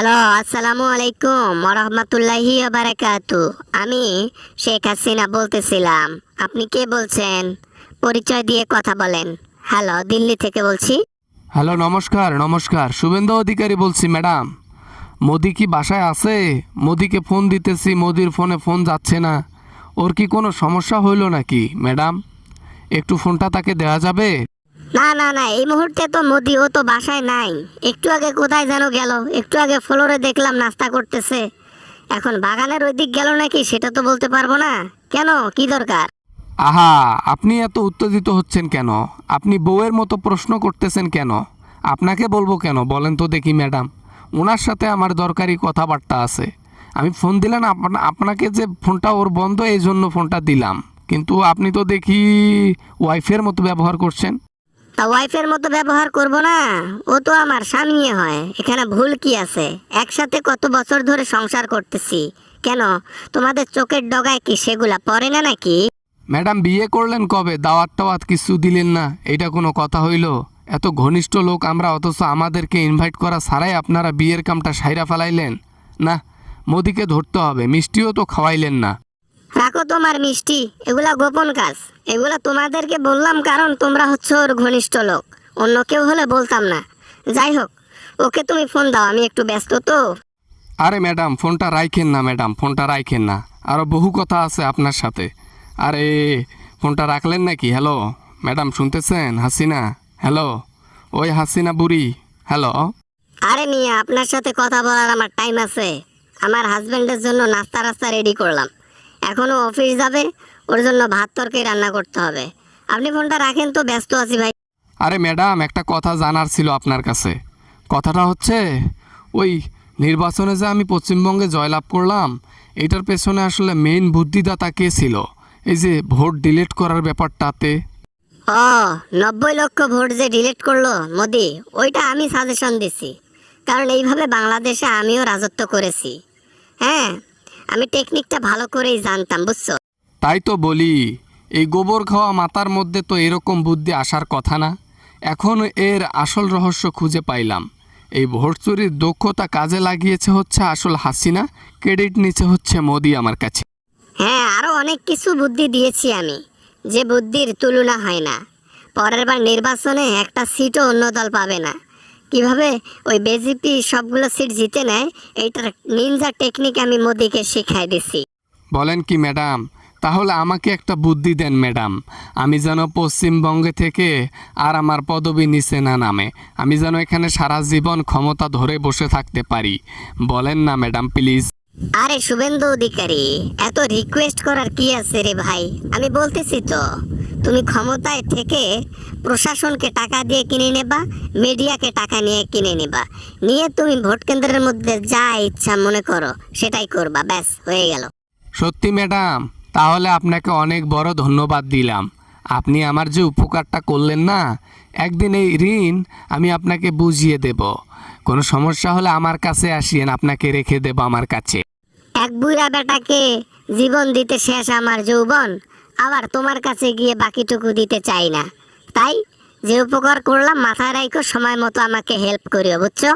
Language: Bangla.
হ্যালো, আসসালামু আলাইকুম ওয়া বারাকাতু। আমি শেখ হাসিনা বলতেছিলাম। আপনি কে বলছেন? পরিচয় দিয়ে কথা বলেন। হ্যালো, দিল্লি থেকে বলছি। হ্যালো, নমস্কার নমস্কার, শুভেন্দু অধিকারী বলছি ম্যাডাম। মোদি কি বাসায় আছে? মোদিকে ফোন দিতেছি, মোদির ফোনে ফোন যাচ্ছে না। ওর কি কোনো সমস্যা হইল নাকি ম্যাডাম? একটু ফোনটা তাকে দেওয়া যাবে? না না না, এই মুহূর্তে তো মোদি ও তো বাসায় নাই। একটু আগে কোথায় যেন গেল, একটু আগে ফ্লোরে দেখলাম নাস্তা করতেছে। এখন বাগানের ওই দিক গেল নাকি সেটা তো বলতে পারবো না। কেন, কি দরকার? আহা, আপনি এত উত্তেজিত হচ্ছেন কেন? আপনি বউয়ের মতো প্রশ্ন করতেছেন কেন? আপনাকে বলবো কেন বলেন তো দেখি ম্যাডাম। ওনার সাথে আমার দরকারি কথাবার্তা আছে। আমি ফোন দিলাম আপনাকে, যে ফোনটা ওর বন্ধ এই জন্য ফোনটা দিলাম, কিন্তু আপনি তো দেখি ওয়াইফের মতো ব্যবহার করছেন। তা ওয়াইফের মতো ব্যবহার করব না? ও তো আমার স্বামী হয়, এখানে ভুল কি আছে? একসাথে কত বছর ধরে সংসার করতেছি। কেন, তোমাদের চোখের ডগায় কি সেগুলা পড়ে না নাকি? ম্যাডাম, বিয়ে করলেন কবে? দাওয়াত টাওয়াত কিছু দিলেন না, এটা কোনো কথা হইল? এত ঘনিষ্ঠ লোক আমরা, অথচ আমাদেরকে ইনভাইট করা ছাড়াই আপনারা বিয়ের কামটা সাইরা ফেলাইলেন। না, মোদিকে ধরতে হবে। মিষ্টিও তো খাওয়াইলেন না। রাখো তোমার মিষ্টি, এগুলা গোপন কাজ। এগুলা তোমাদেরকে বললাম কারণ তোমরা হচ্ছে ওর ঘনিষ্ঠ লোক। অন্য কেউ হলে বলতাম না। যাই হোক, ওকে তুমি ফোন দাও, আমি একটু ব্যস্ত তো। আরে ম্যাডাম, ফোনটা রাইখেন না ম্যাডাম, ফোনটা রাইখেন না। আরও বহু কথা আছে আপনার সাথে। আরে, ফোনটা রাখলেন নাকি? হ্যালো ম্যাডাম, শুনতেছেন? হাসিনা, হ্যালো। ওই হাসিনা বুড়ি, হ্যালো। আরে মিয়া, আপনার সাথে কথা বলার আমার টাইম আছে। আমার হাজবেন্ডের জন্য নাস্তা রাস্তা রেডি করলাম। এখনো অফিস যাবে, ওর জন্য ভাত তরকারি রান্না করতে হবে। আপনি ফোনটা রাখেন তো, ব্যস্ত আছি ভাই। আরে ম্যাডাম, একটা কথা জানার ছিল আপনার কাছে। কথাটা হচ্ছে, ওই নির্বাচনে যে আমি পশ্চিমবঙ্গে জয়লাভ করলাম, এটার পেছনে আসলে মেইন বুদ্ধিদাতা কে ছিল? এই যে ভোট ডিলিট করার ব্যাপারটাতে। ও, 90 লক্ষ ভোট যে ডিলিট করলো মোদি, ওইটা আমি সাজেশন দিছি। কারণ এইভাবে বাংলাদেশে আমিও রাজত্ব করেছি। হ্যাঁ, আমি টেকনিকটা ভালো করেই জানতাম, বুঝছো? তাই তো বলি, এই গোবর খাওয়া মাথার মধ্যে তো এরকম বুদ্ধি আসার কথা না। এখন এর আসল রহস্য খুঁজে পাইলাম। এই ভোট চুরির দক্ষতা কাজে লাগিয়েছে হচ্ছে আসল হাসিনা, ক্রেডিট নিচে হচ্ছে মোদি আমার কাছে। হ্যাঁ, আরো অনেক কিছু বুদ্ধি দিয়েছি আমি, যে বুদ্ধির তুলনা হয় না। পরের বার নির্বাচনে একটা সিটও অন্য দল পাবে না। কিভাবে ওই বিজেপি সবগুলো সিট জিতে নেয়, এইটার নিনজা টেকনিক আমি মোদিকে শিখাই দিছি। বলেন কি ম্যাডাম? তাহলে আমাকে একটা বুদ্ধি দেন ম্যাডাম। আমি যেন পশ্চিমবঙ্গে থেকে আর আমার পদবি নিচে না নামে, আমি যেন এখানে সারা জীবন ক্ষমতা ধরে বসে থাকতে পারি। বলেন না ম্যাডাম, প্লিজ। আরে শুভেন্দু অধিকারী, এত রিকোয়েস্ট করার কি আছে রে ভাই? আমি বলতেছি তো, তুমি ক্ষমতায় থেকে প্রশাসনকে টাকা দিয়ে কিনে নেবা, মিডিয়াকে টাকা নিয়ে কিনে নেবা, নিয়ে তুমি ভোট কেন্দ্রের মধ্যে যা ইচ্ছা মনে করো সেটাই করবা, ব্যাস হয়ে গেল। সত্যি ম্যাডাম, তাহলে আপনাকে অনেক বড় ধন্যবাদ দিলাম। আপনি আমার যে উপকারটা করলেন না, একদিন এই ঋণ আমি আপনাকে বুঝিয়ে দেব। কোনো সমস্যা হলে আমার কাছে আসিয়েন, আপনাকে রেখে দেব আমার কাছে। এক বুড়া বেটাকে জীবন দিতে শেষ আমার যৌবন, আবার তোমার কাছে গিয়ে বাকিটুকু দিতে চাই না। তাই যে উপকার করলাম মাথায় রাখো, সময় মতো আমাকে হেল্প করিও, বুঝছো?